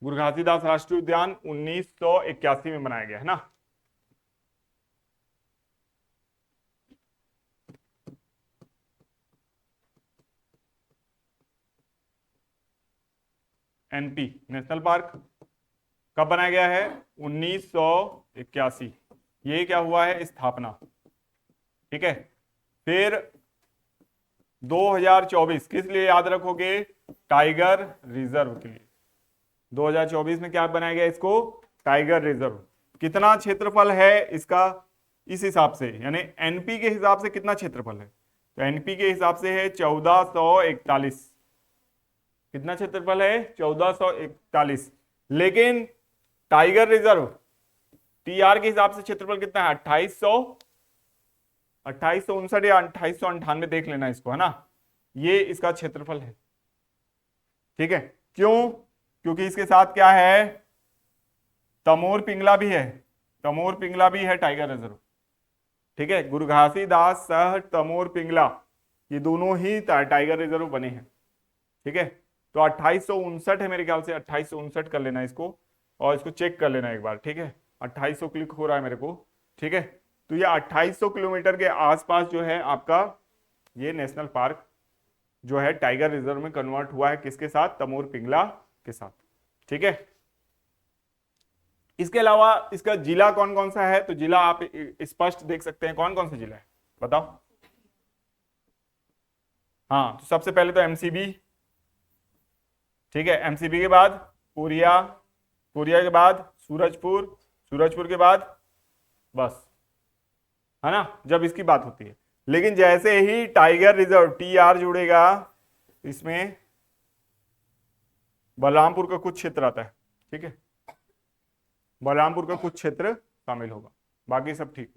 गुरु घासीदास राष्ट्रीय उद्यान 1981 में बनाया गया है ना। एनपी नेशनल पार्क कब बनाया गया है? 1981। ये क्या हुआ है? स्थापना। ठीक है। फिर 2024 किस लिए याद रखोगे? टाइगर रिजर्व के लिए। 2024 में क्या बनाया गया इसको? Tiger reserve. कितना क्षेत्रफल है इसका? इस हिसाब से, यानी एनपी के हिसाब से कितना क्षेत्रफल है? तो एनपी के हिसाब से है 1441। कितना क्षेत्रफल है? 1441। लेकिन टाइगर रिजर्व टीआर के हिसाब से क्षेत्रफल कितना है? 2859 या 2898, देख लेना इसको, है ना। ये इसका क्षेत्रफल है। ठीक है। क्यों? क्योंकि इसके साथ क्या है? तमोर पिंगला भी है। तमोर पिंगला भी है टाइगर रिजर्व। ठीक है। गुरु घासीदास सह तमोर पिंगला, ये दोनों ही टाइगर रिजर्व बने हैं। ठीक है। तो 2859 है मेरे ख्याल से, 2859 कर लेना इसको, और इसको चेक कर लेना एक बार। ठीक है। 2800 क्लिक हो रहा है मेरे को। ठीक है। तो ये 2800 किलोमीटर के आसपास जो है आपका ये नेशनल पार्क जो है टाइगर रिजर्व में कन्वर्ट हुआ है। किसके साथ? तमोर पिंगला के साथ। ठीक है। इसके अलावा इसका जिला कौन कौन सा है? तो जिला आप स्पष्ट देख सकते हैं। कौन कौन सा जिला है बताओ? हाँ, तो सबसे पहले तो एमसीबी। ठीक है। एमसीबी के बाद कोरिया, कोरिया के बाद सूरजपुर, सूरजपुर के बाद बस, है ना, जब इसकी बात होती है। लेकिन जैसे ही टाइगर रिजर्व टीआर जुड़ेगा, इसमें बलरामपुर का कुछ क्षेत्र आता है। ठीक है। बलरामपुर का कुछ क्षेत्र शामिल होगा, बाकी सब ठीक।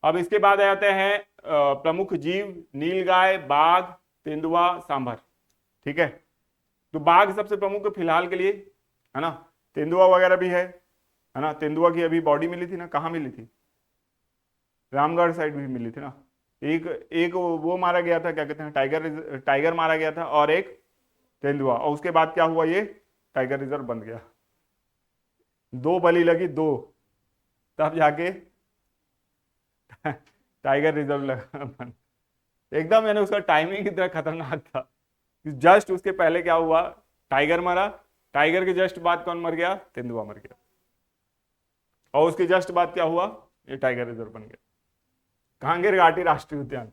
अब इसके बाद आ जाते हैं प्रमुख जीव, नीलगाय, बाघ, तेंदुआ, सांभर। ठीक है। तो बाघ सबसे प्रमुख है फिलहाल के लिए, है ना। तेंदुआ वगैरह भी है ना। तेंदुआ की अभी बॉडी मिली थी ना, कहाँ मिली थी? रामगढ़ साइड भी मिली थी ना। एक एक वो मारा गया था, क्या कहते हैं, टाइगर, टाइगर मारा गया था, और एक तेंदुआ, और उसके बाद क्या हुआ? ये टाइगर रिजर्व बन गया। दो बलि लगी, दो, तब जाके टाइगर रिजर्व लगा। एकदम, मैंने उसका टाइमिंग इतना खतरनाक था। जस्ट उसके पहले क्या हुआ? टाइगर मरा। टाइगर के जस्ट बाद कौन मर गया? तेंदुआ मर गया। और उसके जस्ट बाद क्या हुआ? ये टाइगर रिजर्व बन गया। कांगेर घाटी राष्ट्रीय उद्यान।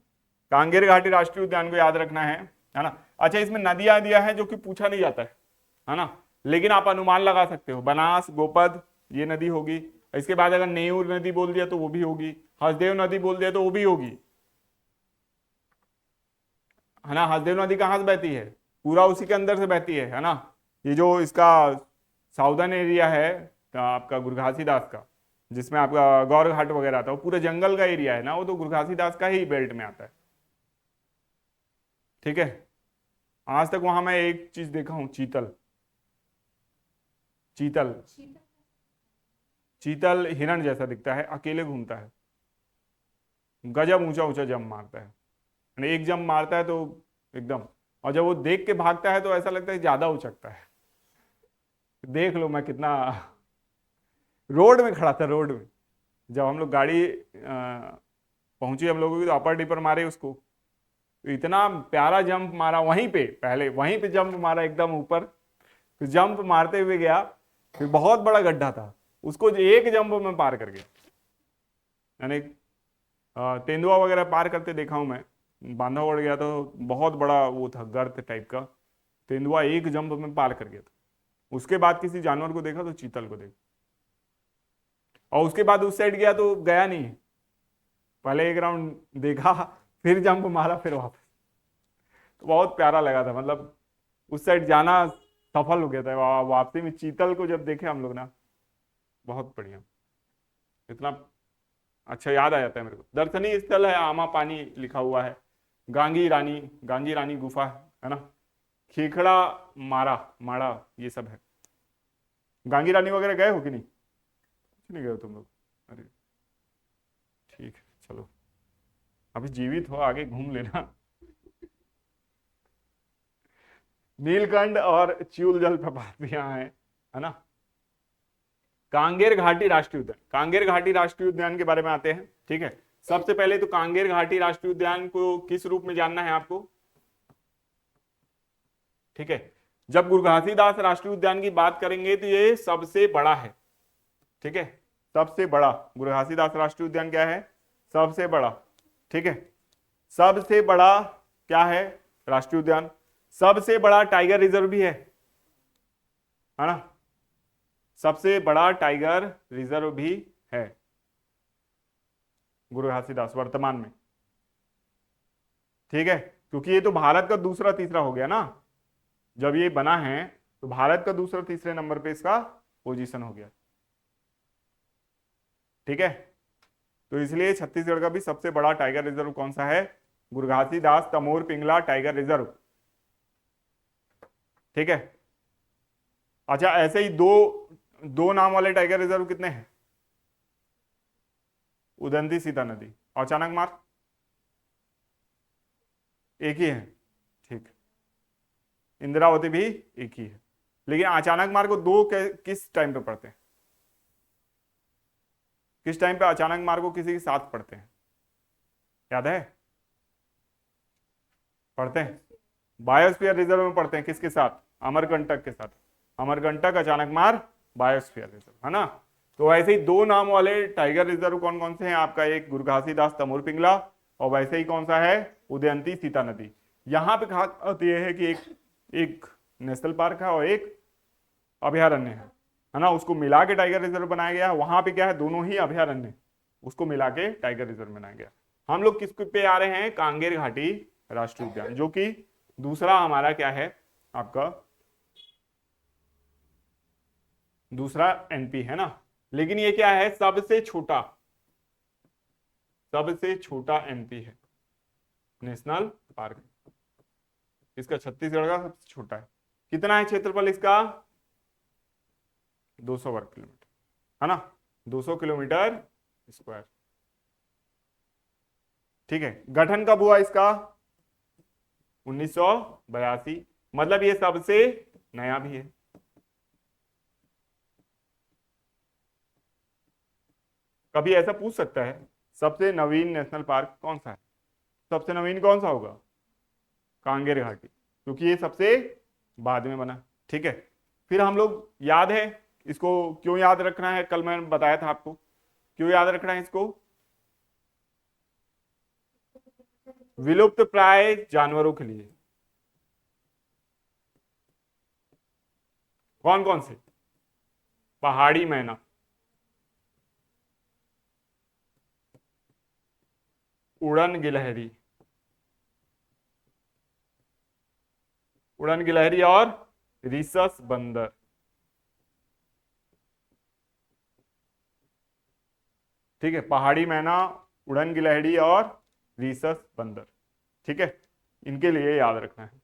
कांगेर घाटी राष्ट्रीय उद्यान को याद रखना है ना। अच्छा, इसमें नदियां दिया है जो कि पूछा नहीं जाता है ना, लेकिन आप अनुमान लगा सकते हो। बनास, गोपद, ये नदी होगी। इसके बाद अगर नेऊर नदी बोल दिया तो वो भी होगी। हसदेव नदी बोल दिया तो वो भी होगी, है ना। हसदेव नदी कहाँ से बहती है? पूरा उसी के अंदर से बहती है ना। ये जो इसका साउदर्न एरिया है आपका गुरु घासीदास का, जिसमें आपका गौर घाट वगैरह आता है, वो पूरे जंगल का एरिया है ना, वो तो गुरु घासीदास का ही बेल्ट में आता है। ठीक है। आज तक वहां मैं एक चीज देखा हूं, चीतल। चीतल, चीतल हिरण जैसा दिखता है, अकेले घूमता है, गजब ऊंचा ऊंचा जंप मारता है। यानी एक जंप मारता है तो एकदम, और जब वो देख के भागता है तो ऐसा लगता है ज्यादा उचकता है। देख लो मैं कितना, रोड में खड़ा था, रोड में। जब हम लोग गाड़ी पहुंची हम लोगों की, तो अपर डिपर मारे उसको, तो इतना प्यारा जंप मारा वहीं पे, पहले वहीं पे जंप मारा एकदम ऊपर, फिर जंप मारते हुए गया, फिर बहुत बड़ा गड्ढा था, उसको एक जंप में पार कर गया। यानी तेंदुआ वगैरह पार करते देखा हूं मैं, बांधा उड़ गया तो बहुत बड़ा वो था, गर्त टाइप का। तेंदुआ एक जंप में पार कर गया था। उसके बाद किसी जानवर को देखा तो चीतल को देखा, और उसके बाद उस साइड गया तो गया नहीं, पहले एक राउंड देखा, फिर जंप मारा, फिर वापस। तो बहुत प्यारा लगा था, मतलब उस साइड जाना सफल हो गया था। वापसी में चीतल को जब देखे हम लोग ना, बहुत बढ़िया, इतना अच्छा याद आ जाता है मेरे को। दर्शनीय स्थल है, आमा पानी लिखा हुआ है, गांगी रानी, गांगी रानी गुफा है ना, खेखड़ा मारा, माड़ा, ये सब है। गांगी रानी वगैरह गए हो कि नहीं? कुछ नहीं गए हो तुम लोग? अरे ठीक है, चलो, अभी जीवित हो, आगे घूम लेना। नीलकंठ और च्यूल जलप्रपात भी यहाँ है ना। कांगेर घाटी राष्ट्रीय उद्यान, कांगेर घाटी राष्ट्रीय उद्यान के बारे में आते हैं। ठीक है, सबसे पहले तो कांगेर घाटी राष्ट्रीय उद्यान को किस रूप में जानना है आपको। ठीक है, जब गुरु घासीदास राष्ट्रीय उद्यान की बात करेंगे तो ये सबसे बड़ा है। ठीक है, सबसे बड़ा गुरु घासीदास राष्ट्रीय उद्यान क्या है, सबसे बड़ा। ठीक है, सबसे बड़ा क्या है, राष्ट्रीय उद्यान। सबसे बड़ा टाइगर रिजर्व भी है ना, सबसे बड़ा टाइगर रिजर्व भी है गुरु घासीदास वर्तमान में। ठीक है, क्योंकि ये तो भारत का दूसरा तीसरा हो गया ना, जब ये बना है तो भारत का दूसरा तीसरे नंबर पे इसका पोजीशन हो गया। ठीक है, तो इसलिए छत्तीसगढ़ का भी सबसे बड़ा टाइगर रिजर्व कौन सा है, गुरु घासीदास तमोर पिंगला टाइगर रिजर्व। ठीक है, अच्छा ऐसे ही दो नाम वाले टाइगर रिजर्व कितने हैं, उदंती सीता नदी और अचानक मार्ग, एक ही है। ठीक, इंद्रावती भी एक ही है, लेकिन अचानक मार्ग को दो किस टाइम पे पढ़ते हैं, किस टाइम पे अचानक मार्ग को किसी के साथ पढ़ते हैं, याद है, पढ़ते हैं बायोस्फीयर रिजर्व में पढ़ते हैं, किसके साथ, अमरकंटक के साथ, अमरकंटक अचानक मार्ग बायोस्फीयर रिजर्व है ना। तो ऐसे ही दो नाम वाले टाइगर रिजर्व कौन कौन से हैं आपका, एक गुरु घासीदास तमोर पिंगला और वैसे ही कौन सा है, उदयंती सीता नदी। यहाँ पे खास बात यह है कि एक नेशनल पार्क है और एक अभयारण्य है ना, उसको मिला के टाइगर रिजर्व बनाया गया। वहां पे क्या है, दोनों ही अभयारण्य, उसको मिला के टाइगर रिजर्व बनाया गया। हम लोग किस पे आ रहे हैं, कांगेर घाटी राष्ट्रीय उद्यान, जो कि दूसरा हमारा क्या है आपका, दूसरा एनपी है ना, लेकिन ये क्या है, सबसे छोटा, सबसे छोटा एनपी है नेशनल पार्क, इसका छत्तीसगढ़ का सबसे छोटा है। कितना है क्षेत्रफल इसका, 200 वर्ग किलोमीटर है ना, 200 किलोमीटर स्क्वायर। ठीक है, गठन कब हुआ इसका, 1982, मतलब ये सबसे नया भी है। कभी ऐसा पूछ सकता है सबसे नवीन नेशनल पार्क कौन सा है, सबसे नवीन कौन सा होगा, कांगेर घाटी, क्योंकि ये सबसे बाद में बना। ठीक है, फिर हम लोग याद है इसको क्यों याद रखना है, कल मैंने बताया था आपको क्यों याद रखना है इसको, विलुप्त प्राय जानवरों के लिए। कौन कौन से, पहाड़ी मैना, उड़न गिलहरी, उड़न गिलहरी और रिसस बंदर। ठीक है, पहाड़ी मैना, उड़न गिलहरी और रिसस बंदर। ठीक है, इनके लिए याद रखना है।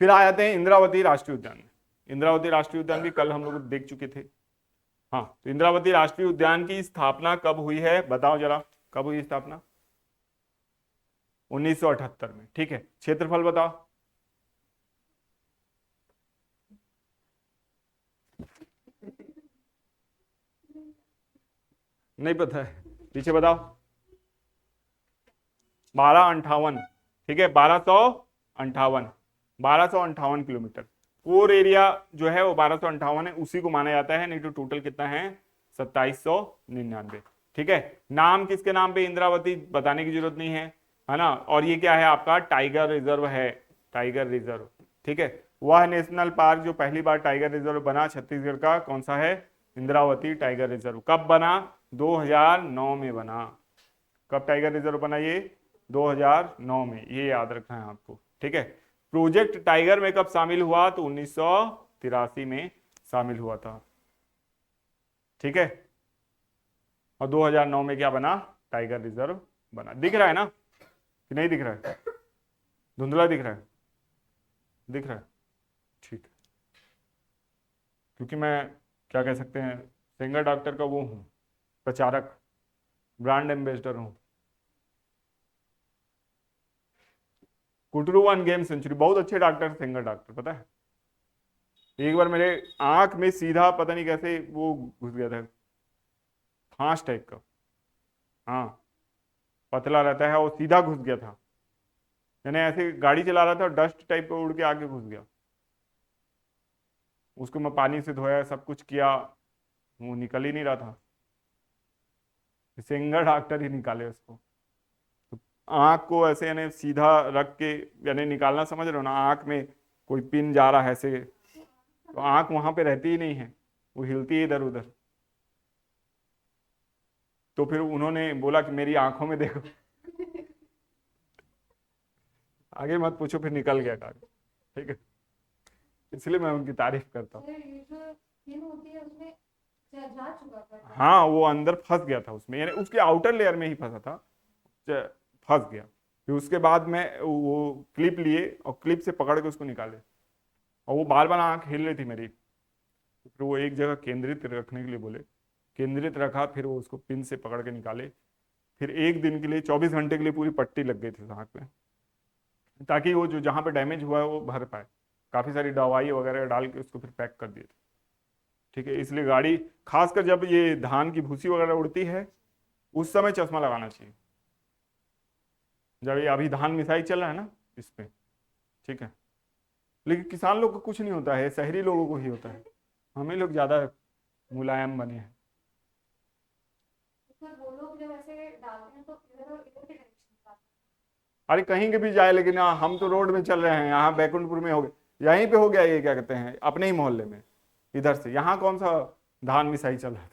फिर आ जाते हैं इंद्रावती राष्ट्रीय उद्यान में। इंद्रावती राष्ट्रीय उद्यान भी कल हम लोग देख चुके थे। हाँ, तो इंद्रावती राष्ट्रीय उद्यान की स्थापना कब हुई है, बताओ जरा, कब हुई स्थापना, 1978 में। ठीक है, क्षेत्रफल बताओ, नहीं पता है, पीछे बताओ, 1258। ठीक है, 1258 किलोमीटर कोर एरिया जो है वो 1258 है, उसी को माना जाता है, नहीं तो टोटल कितना है, 2799। ठीक है, नाम किसके नाम पे, इंद्रावती बताने की जरूरत नहीं है ना। और ये क्या है आपका, टाइगर रिजर्व है, टाइगर रिजर्व। ठीक है, वह नेशनल पार्क जो पहली बार टाइगर रिजर्व बना छत्तीसगढ़ का, कौन सा है, इंद्रावती टाइगर रिजर्व। कब बना, 2009 में बना। कब टाइगर रिजर्व बना ये, 2009 में, ये याद रखना है आपको। ठीक है, प्रोजेक्ट टाइगर में कब शामिल हुआ, तो 1983 में शामिल हुआ था। ठीक है, और 2009 में क्या बना, टाइगर रिजर्व बना। दिख रहा है ना कि नहीं दिख रहा है, धुंधला दिख रहा है, दिख रहा है, ठीक है, क्योंकि मैं क्या कह सकते हैं, फिंगर डॉक्टर का वो हूं, प्रचारक, ब्रांड एम्बेसडर हूँ। कुटरू वन गेम सेंचुरी, बहुत अच्छे डॉक्टर, सिंगर डॉक्टर, पता है। एक बार मेरे आंख में सीधा पता नहीं कैसे वो घुस गया था, फांस टाइप का। हाँ, पतला रहता है, वो सीधा घुस गया था। मैंने ऐसे गाड़ी चला रहा था, डस्ट टाइप का उड़ के आगे घुस गया। उसको मैं पानी से धोया, सब कुछ किया, वो निकल ही नहीं रहा था। सिंगर डॉक्टर ही निकाले उसको। तो आंख को ऐसे यानी सीधा रख के यानी निकालना, समझ रहे हो ना। आंख में कोई पिन जा रहा है ऐसे, तो आंख वहां पे रहती ही नहीं है, वो हिलती है इधर उधर। तो फिर उन्होंने बोला कि मेरी आंखों में देखो। आगे मत पूछो, फिर निकल गया कागज। ठीक है, इसलिए मैं उनकी तारीफ करता हूँ। हाँ, वो अंदर फंस गया था उसमें, यानी उसके आउटर लेयर में ही फंसा था, फंस गया। फिर उसके बाद में वो क्लिप लिए और क्लिप से पकड़ के उसको निकाले, और वो बार बार आंख हिल रही थी मेरी। फिर वो एक जगह केंद्रित रखने के लिए बोले, केंद्रित रखा, फिर वो उसको पिन से पकड़ के निकाले। फिर एक दिन के लिए 24 घंटे के लिए पूरी पट्टी लग गई थी आंख में, ताकि वो जो जहाँ पे डैमेज हुआ है वो भर पाए। काफ़ी सारी दवाई वगैरह डाल के उसको फिर पैक कर दिए थे। ठीक है, इसलिए गाड़ी, खासकर जब ये धान की भूसी वगैरह उड़ती है उस समय चश्मा लगाना चाहिए, जब ये अभी धान मिसाई चल रहा है ना इस पे। ठीक है, लेकिन किसान लोग को कुछ नहीं होता है, शहरी लोगों को ही होता है। हमें लोग ज़्यादा मुलायम बने हैं। अरे कहीं के भी जाए, लेकिन हाँ, हम तो रोड में चल रहे हैं, यहाँ बैकुंठपुर में हो गया, यहीं पे हो गया, ये क्या कहते हैं, अपने ही मोहल्ले में इधर से। यहाँ कौन सा धान मिसाई चल रहा था।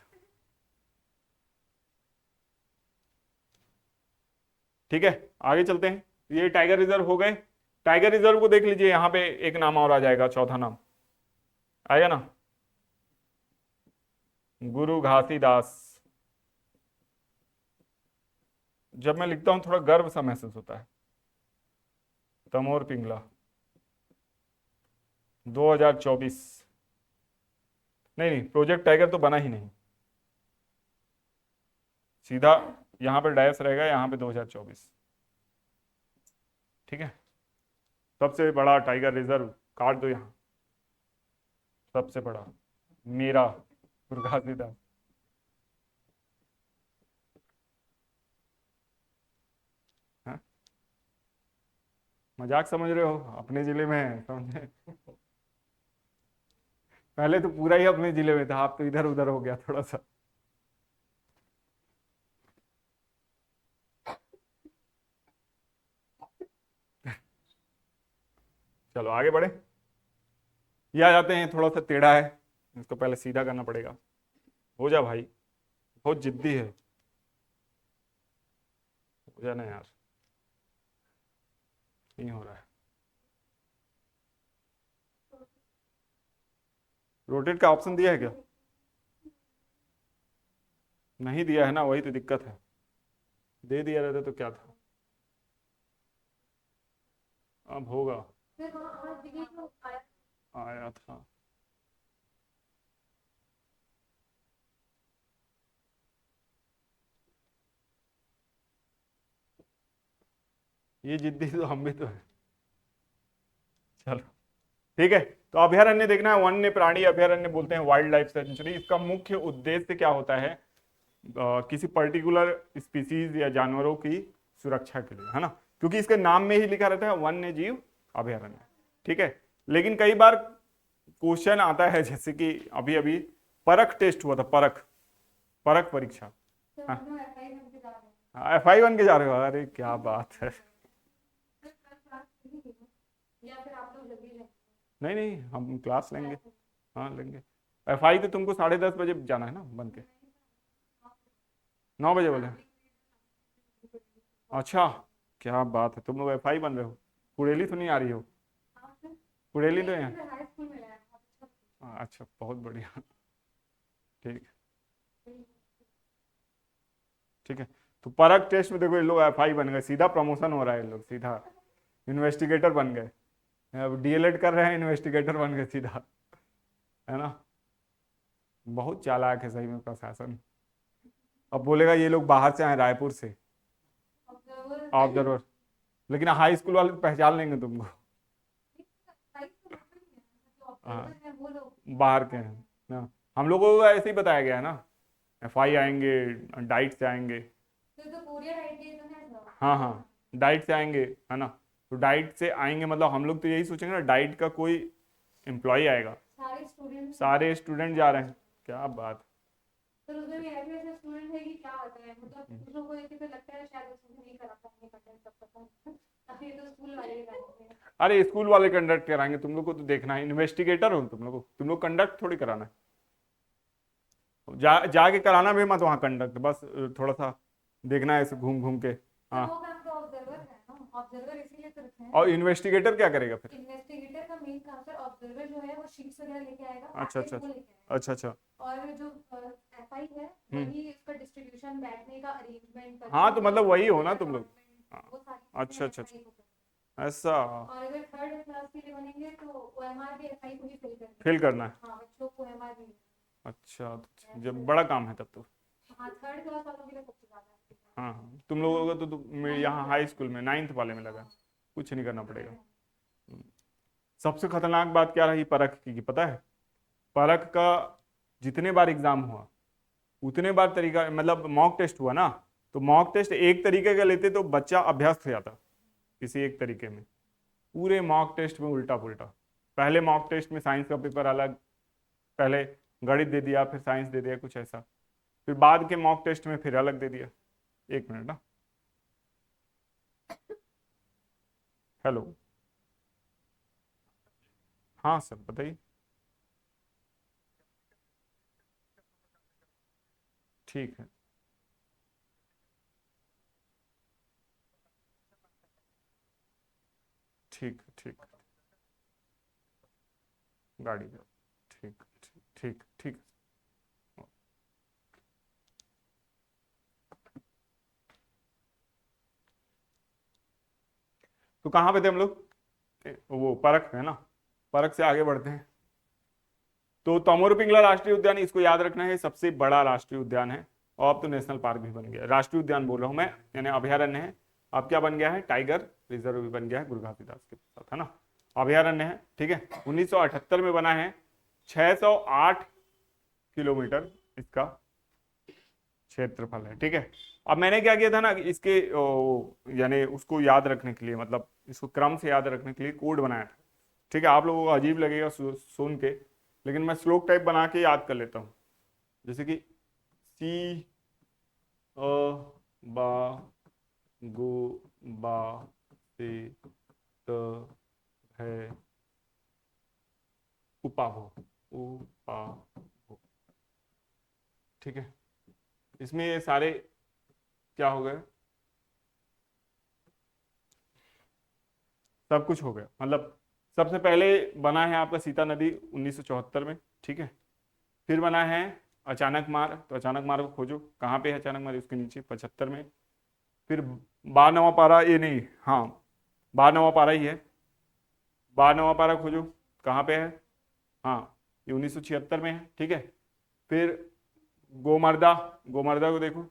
ठीक है, आगे चलते हैं। ये टाइगर रिजर्व हो गए। टाइगर रिजर्व को देख लीजिए, यहाँ पे एक नाम और आ जाएगा, चौथा नाम आएगा ना, गुरु घासीदास। जब मैं लिखता हूं थोड़ा गर्व सा महसूस होता है। तमोर पिंगला 2024, नहीं नहीं, प्रोजेक्ट टाइगर तो बना ही नहीं, सीधा यहाँ पे डैश रहेगा, यहाँ पे 2024। ठीक है, सबसे बड़ा टाइगर रिजर्व काट दो यहाँ, सबसे बड़ा मेरा घासीदास। हाँ? मजाक समझ रहे हो, अपने जिले में है, समझे। पहले तो पूरा ही अपने जिले में था, आप तो इधर उधर हो गया थोड़ा सा। चलो आगे बढ़े। ये आ जाते हैं, थोड़ा सा टेढ़ा है, इसको पहले सीधा करना पड़ेगा। हो जा भाई, बहुत जिद्दी है, हो जाना यार, नहीं हो रहा है। रोटेट का ऑप्शन दिया है क्या? नहीं दिया है ना, वही तो दिक्कत है। दे दिया रहता तो क्या था। अब होगा, आया था। ये जिद्दी तो हम भी तो है। चलो ठीक है, तो अभयारण्य देखना है, वन्य प्राणी अभयारण्य बोलते हैं, वाइल्ड लाइफ सेंचुरी। इसका मुख्य उद्देश्य क्या होता है, किसी पर्टिकुलर स्पीसीज या जानवरों की सुरक्षा के लिए, है ना, क्योंकि इसके नाम में ही लिखा रहता है वन्य जीव अभयारण्य। ठीक है, लेकिन कई बार क्वेश्चन आता है, जैसे कि अभी अभी परख टेस्ट हुआ था, परख परख परीक्षा। हाँ, FI बन के जा रहे हो, अरे क्या बात है। नहीं नहीं, हम क्लास लेंगे, हाँ लेंगे। FI तो तुमको 10:30 बजे जाना है ना, बन के 9 बजे बोले। अच्छा, क्या बात है, तुम लोग FI बन रहे हो, कुड़ेली तो नहीं आ रही हो? कुड़ेली तो है। अच्छा, बहुत बढ़िया। ठीक, ठीक है। तो परख टेस्ट में देखो, ये लोग FI बन गए, सीधा प्रमोशन हो रहा है, ये लोग सीधा इन्वेस्टिगेटर बन गए। अब DLED कर रहे हैं, इन्वेस्टिगेटर बन गए सीधा, है ना। बहुत चालाक है सही में प्रशासन। अब बोलेगा ये लोग बाहर से आए, रायपुर से, ऑब्जर्वर। लेकिन हाई स्कूल वाले तो पहचान लेंगे तुमको। हाँ, बाहर के हैं ना। हम लोगों को ऐसे ही बताया गया है ना, FI आएंगे, डाइट से आएंगे। हाँ हाँ, डाइट से आएंगे, है ना। तो डाइट से आएंगे मतलब हम लोग तो यही सोचेंगे ना, डाइट का कोई एम्प्लॉय आएगा। सारे स्टूडेंट जा रहे हैं, क्या बात। तो उसमें भी ऐसे ऐसे स्टूडेंट है कि क्या होता है, मतलब कुछ लोगों को देख के तो लगता है शायद उसमें नहीं करा पाएंगे कंडक्ट, सब पता है। ये तो स्कूल वाले ही कराते हैं। अरे स्कूल वाले कंडक्ट कराएंगे, तुम लोग को तो देखना है, इन्वेस्टिगेटर हो तुम लोग कंडक्ट थोड़ी कराना है। जाके कराना भी मत वहाँ कंडक्ट, बस थोड़ा सा देखना है ऐसे घूम घूम के। हाँ, वो काम तो ऑब्जर्वर है ना, ऑब्जर्वर इसीलिए तो रखे हैं। और इन्वेस्टिगेटर क्या करेगा फिर? इन्वेस्टिगेटर का मेन काम सर, ऑब्जर्वर जो है वो शीट्स वगैरह लेके आएगा। अच्छा अच्छा अच्छा अच्छा। और जो FI है वही इसका डिस्ट्रीब्यूशन, बैठने का अरेंजमेंट। हाँ तो मतलब वही हो ना तुम लोग। अच्छा अच्छा अच्छा, ऐसा। और अगर थर्ड क्लास के लिए बनेंगे तो OMR भी FI को ही फिल करना है। हाँ, बच्चों को OMR भी। अच्छा, तो जब बड़ा काम है तब तो। हाँ, थर्ड क्लास वालों के लिए सबसे ज्यादा है। हाँ हाँ, तुम लोगों का तो यहाँ हाई स्कूल में 9th वाले में लगा, कुछ नहीं करना पड़ेगा। सबसे खतरनाक बात क्या रही परख की पता है? परख का जितने बार एग्जाम हुआ उतने बार तरीका, मतलब मॉक टेस्ट हुआ ना, तो मॉक टेस्ट एक तरीके का लेते तो बच्चा अभ्यस्त हो जाता किसी एक तरीके में। पूरे मॉक टेस्ट में उल्टा पुल्टा। पहले मॉक टेस्ट में साइंस का पेपर अलग, पहले गणित दे दिया, फिर साइंस दे दिया, कुछ ऐसा। फिर बाद के मॉक टेस्ट में फिर अलग दे दिया। एक मिनट ना, हेलो। हाँ सर बताइए। ठीक है, ठीक ठीक। गाड़ी का, ठीक ठीक ठीक ठीक। तो कहाँ पे थे हम लोग? वो परख है ना, परख से आगे बढ़ते हैं। तो तमोर पिंगला राष्ट्रीय उद्यान, इसको याद रखना है, सबसे बड़ा राष्ट्रीय उद्यान है। और अब तो नेशनल पार्क भी बन गया, राष्ट्रीय उद्यान बोल रहा हूँ मैं, यानी अभयारण्य है। अब क्या बन गया है? टाइगर रिजर्व भी बन गया है गुरु घासीदास के साथ, है ना। अभयारण्य है, ठीक है। 1978 में बना है। 608 किलोमीटर इसका क्षेत्रफल है, ठीक है। अब मैंने क्या किया था ना, इसके यानी उसको याद रखने के लिए, मतलब इसको क्रम से याद रखने के लिए कोड बनाया था, ठीक है। आप लोगों को अजीब लगेगा सुन के, लेकिन मैं स्लोक टाइप बना के याद कर लेता हूँ। जैसे कि सी, अ, बा, गो, बा, से, त, है, उपा हो, उपा हो, ठीक है। इसमें ये सारे क्या हो गए, सब कुछ हो गया। मतलब सबसे पहले बना है आपका सीता नदी 1974 में, ठीक है। फिर बना है अचानक मार, तो अचानक मार को खोजो कहाँ पे है, अचानक मार उसके नीचे 75 में। फिर बारहवां पारा, ये नहीं, हाँ बारहवां पारा ही है। बारहवां पारा खोजो कहाँ पे है, हाँ ये 1976 में है, ठीक है। फिर गोमर्दा, गोमर्दा को देखो,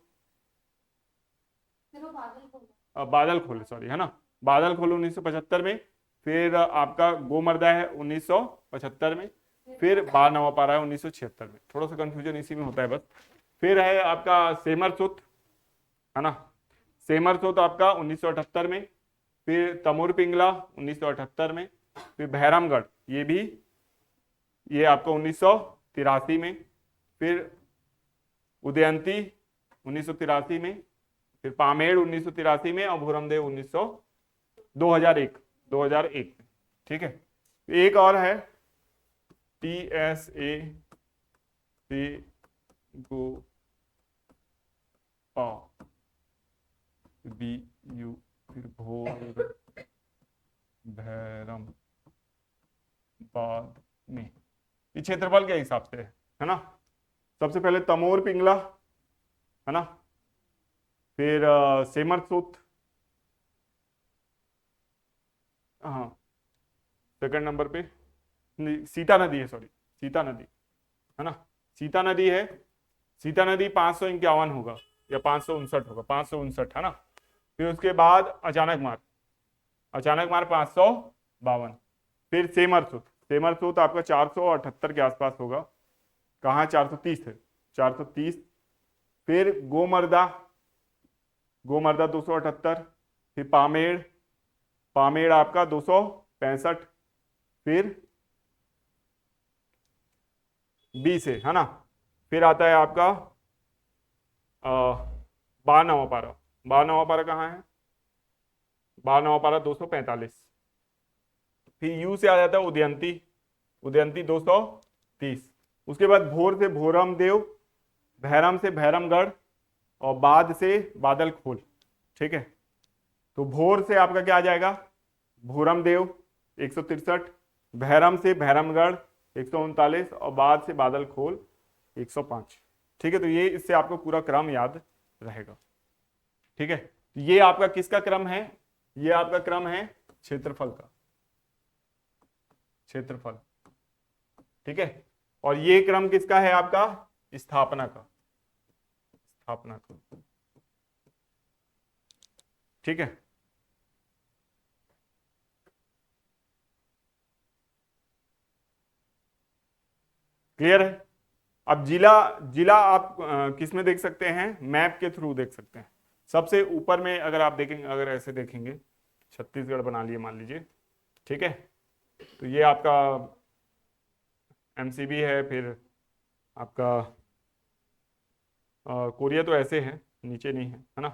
बादल खोल सॉरी, है ना, बादल खोल 1975 में। फिर आपका गोमर्दा है 1975 में। फिर बारहवां पारा है 1976 में, थोड़ा सा कंफ्यूजन इसी में होता है बस। फिर है आपका सेमरसुत, है ना, सेमरसुत आपका 1978 में। फिर तमोर पिंगला 1978 में। फिर भैरमगढ़, ये भी, ये आपका 1983 में। फिर उदयंती 1983 में। फिर पामेड़ 1983 में, और भूरमदेव 2001, 2001 में, ठीक है। एक और है TSA से गो पा बी यू, फिर भोर भैरम बाद में, ये क्षेत्रफल के हिसाब से है ना। सबसे पहले तमोर पिंगला, है ना। फिर सेमरसुत, हाँ सेकंड नंबर पे। सीता नदी है, सॉरी सीता नदी, है ना। सीता नदी है, सीता नदी 551 होगा, या 559 होगा, 559 है ना। फिर उसके बाद अचानक मार, अचानक मार 552। फिर सेमरसूत, सेमरसूत आपका 478 के आसपास होगा, कहाँ 430 है, 430। फिर गोमर्दा, गोमर्दा 278। फिर पामेड़, पामेड़ आपका 265। फिर 20 है ना। फिर आता है आपका 92वां पारा, 92वां पारा कहाँ है, 92वां पारा 245। फिर यू से आ जाता है उदयंती, उदयंती 230। उसके बाद भोर से भोरम देव, भैरम से भैरमगढ़, और बाद से बादल खोल। ठीक है, तो भोर से आपका क्या आ जाएगा, भोरम देव 163, भैरम से भैरमगढ़ 139, और बाद से बादल खोल 105। ठीक है, तो ये इससे आपको पूरा क्रम याद रहेगा। ठीक है, ये आपका किसका क्रम है, ये आपका क्रम है क्षेत्रफल का, क्षेत्रफल। ठीक है, और ये क्रम किसका है आपका, स्थापना का, स्थापना का। ठीक है, क्लियर है। अब जिला, जिला आप किस में देख सकते हैं, मैप के थ्रू देख सकते हैं। सबसे ऊपर में अगर आप देखेंगे, अगर ऐसे देखेंगे, छत्तीसगढ़ बना लिए मान लीजिए। ठीक है, तो ये आपका एमसीबी है। फिर आपका कोरिया तो ऐसे है, नीचे नहीं है ना।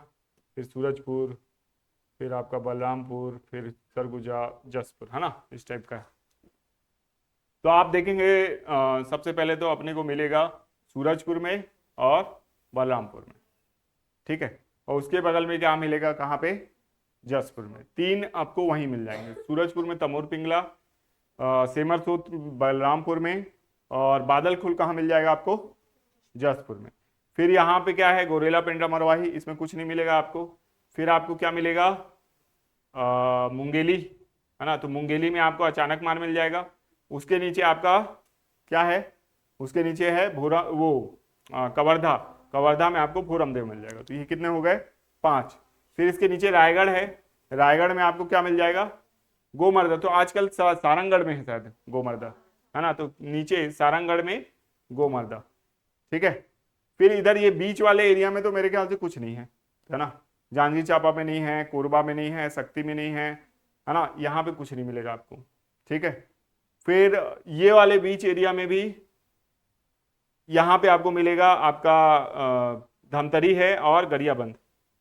फिर सूरजपुर, फिर आपका बलरामपुर, फिर सरगुजा, जसपुर, है ना, इस टाइप का है। तो आप देखेंगे सबसे पहले तो अपने को मिलेगा सूरजपुर में और बलरामपुर में। ठीक है, और उसके बगल में क्या मिलेगा, कहाँ पे, जसपुर में। तीन आपको वहीं मिल जाएंगे, सूरजपुर में तमोर पिंगला, सेमरसूत बलरामपुर में, और बादलखुल कहाँ मिल जाएगा आपको, जसपुर में। फिर यहाँ पे क्या है, गोरेला पेंड्रा मरवाही, इसमें कुछ नहीं मिलेगा आपको। फिर आपको क्या मिलेगा, मुंगेली, है ना, तो मुंगेली में आपको अचानक मार मिल जाएगा। उसके नीचे आपका क्या है, उसके नीचे है भोरा वो कवर्धा, कवर्धा में आपको भोरमदेव मिल जाएगा। तो ये कितने हो गए, 5। फिर इसके नीचे रायगढ़ है, रायगढ़ में आपको क्या मिल जाएगा, गोमर्दा। तो आजकल सारंगगढ़ में है शायद गोमर्दा, है ना, तो नीचे सारंगगढ़ में गोमर्दा। ठीक है, फिर इधर ये बीच वाले एरिया में तो मेरे ख्याल से कुछ नहीं है ना, जांजगीर चांपा में नहीं है, कोरबा में नहीं है, शक्ति में नहीं है ना, यहाँ पे कुछ नहीं मिलेगा आपको। ठीक है, फिर ये वाले बीच एरिया में भी यहाँ पे आपको मिलेगा आपका धमतरी है और गरियाबंद।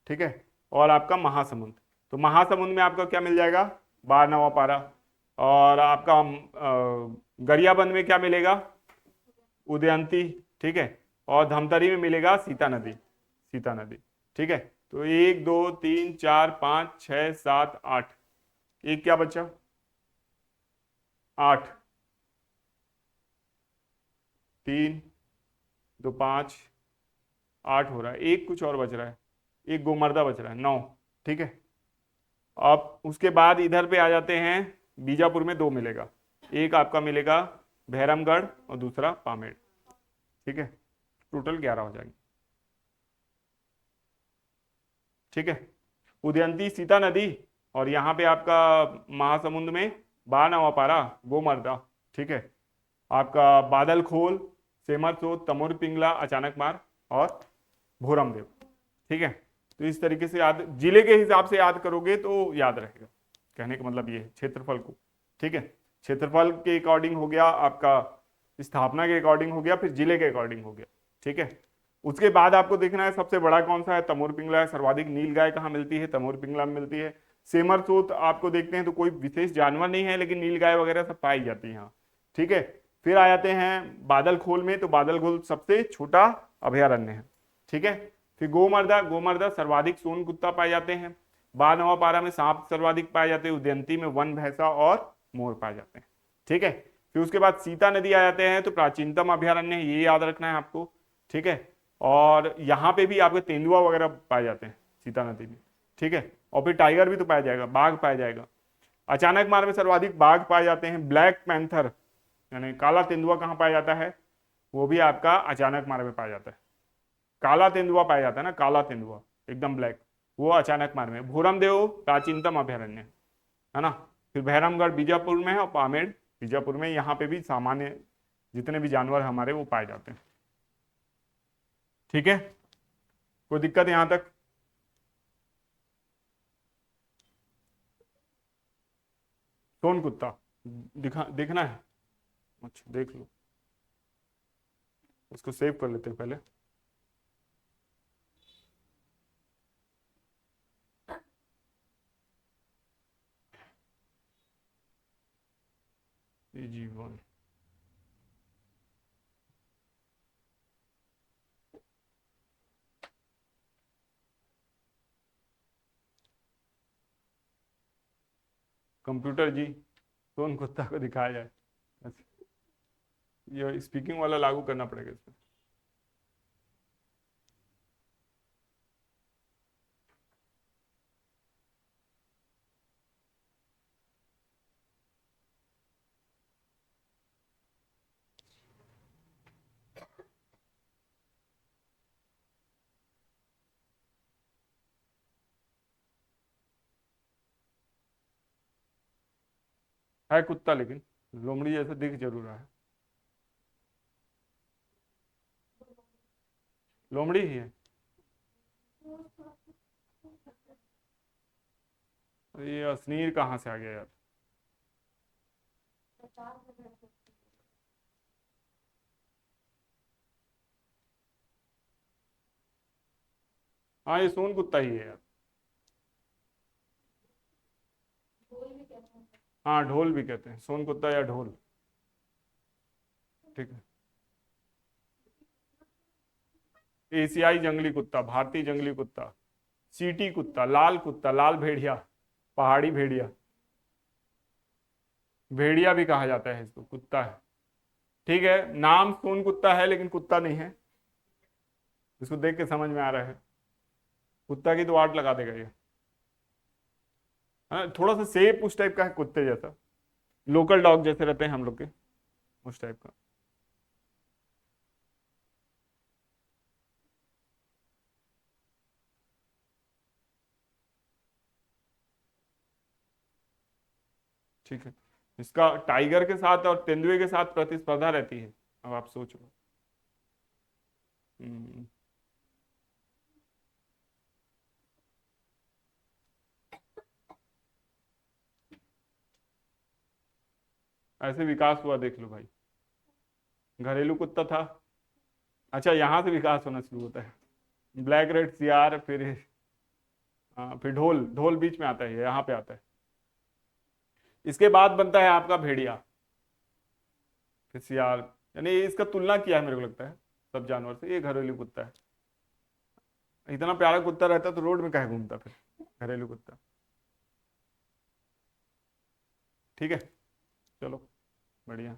ठीक है, और आपका महासमुंद। तो महासमुंद में आपका क्या मिल जाएगा, 12वां पारा। और आपका गरियाबंद में क्या मिलेगा, उदयंती। ठीक है, और धमतरी में मिलेगा सीता नदी, सीता नदी। ठीक है, तो 1 2 3 4 5 6 7 8, एक क्या बचा, 8, 3 2 5 8 हो रहा है, एक कुछ और बच रहा है, एक गोमर्दा बच रहा है, 9। ठीक है, अब उसके बाद इधर पे आ जाते हैं, बीजापुर में 2 मिलेगा, एक आपका मिलेगा भैरमगढ़ और दूसरा पामेड़। ठीक है, टोटल 11 हो जाएंगे। ठीक है, उदयंती सीता नदी, और यहाँ पे आपका महासमुंद में 12वां पारा गोमर्दा। ठीक है, आपका बादल खोल, सेमरसूत, तमोर पिंगला, अचानक मार और भोरमदेव। ठीक है, तो इस तरीके से याद, जिले के हिसाब से याद करोगे तो याद रहेगा, कहने का मतलब ये है क्षेत्रफल को। ठीक है, क्षेत्रफल के अकॉर्डिंग हो गया आपका, स्थापना के अकॉर्डिंग हो गया, फिर जिले के अकॉर्डिंग हो गया। ठीक है, उसके बाद आपको देखना है सबसे बड़ा कौन सा है, तमोर पिंगला है। सर्वाधिक नील गाय कहाँ मिलती है, तमोर पिंगला में मिलती है। सेमरसूत आपको देखते हैं तो कोई विशेष जानवर नहीं है, लेकिन नील गाय वगैरह सब पाई जाती है यहाँ। ठीक है, फिर आ जाते हैं बादल खोल में, तो बादल खोल सबसे छोटा अभयारण्य है। ठीक है, फिर गोमर्दा, गोमर्दा सर्वाधिक सोन कुत्ता पाए जाते हैं। 12वां पारा में सांप सर्वाधिक पाए जाते हैं। उदयंती में वन, भैंसा और मोर पाए जाते हैं। ठीक है, फिर उसके बाद सीता नदी आ जाते हैं, तो प्राचीनतम अभयारण्य है, ये याद रखना है आपको। ठीक है, और यहाँ पे भी आपके तेंदुआ वगैरह पाए जाते हैं सीता नदी में। ठीक है, और फिर टाइगर भी तो पाया जाएगा, बाघ पाया जाएगा। अचानक मार में सर्वाधिक बाघ पाए जाते हैं। ब्लैक पैंथर यानी काला तेंदुआ कहाँ पाया जाता है, वो भी आपका अचानक मार में पाया जाता है। काला तेंदुआ पाया जाता है ना, काला तेंदुआ एकदम ब्लैक, वो अचानक मार में। भूरमदेव प्राचीनतम अभयारण्य है ना। फिर भैरमगढ़ बीजापुर में है, और पामेड़ बीजापुर में। यहाँ पे भी सामान्य जितने भी जानवर हमारे वो पाए जाते हैं। ठीक है, कोई दिक्कत यहां तक? सोन कुत्ता देखना है? अच्छा देख लो, उसको सेव कर लेते हैं पहले। AG1 कंप्यूटर जी, सोन कुत्ता को दिखाया जाए। अच्छा, ये स्पीकिंग वाला लागू करना पड़ेगा इसमें। है कुत्ता, लेकिन लोमड़ी जैसा दिख जरूर रहा है। लोमड़ी ही है। ये असनीर कहाँ से आ गया यार? हाँ ये सोन कुत्ता ही है यार। हाँ ढोल भी कहते हैं, सोन कुत्ता या ढोल। ठीक है। एशियाई जंगली कुत्ता, भारतीय जंगली कुत्ता, सीटी कुत्ता, लाल कुत्ता, लाल भेड़िया, पहाड़ी भेड़िया, भेड़िया भी कहा जाता है इसको, कुत्ता है। ठीक है, नाम सोन कुत्ता है लेकिन कुत्ता नहीं है। इसको देख के समझ में आ रहा है, कुत्ता की तो आर्ट लगा देगा ये। हाँ, थोड़ा सा सेप उस टाइप का है, कुत्ते जैसा, लोकल डॉग जैसे रहते हैं हम लोग के, उस टाइप का। ठीक है, इसका टाइगर के साथ और तेंदुए के साथ प्रतिस्पर्धा रहती है। अब आप सोचो। हम्म, ऐसे विकास हुआ देख लो भाई। घरेलू कुत्ता था। अच्छा, यहाँ से विकास होना शुरू होता है। ब्लैक रेड सियार, फिर हाँ, फिर ढोल, ढोल बीच में आता है, यहाँ पे आता है। इसके बाद बनता है आपका भेड़िया, फिर सियार। यानी इसका तुलना किया है मेरे को लगता है सब जानवर से, ये घरेलू कुत्ता है। इतना प्यारा कुत्ता रहता तो रोड में काहे घूमता फिर, घरेलू कुत्ता। ठीक है, चलो बढ़िया।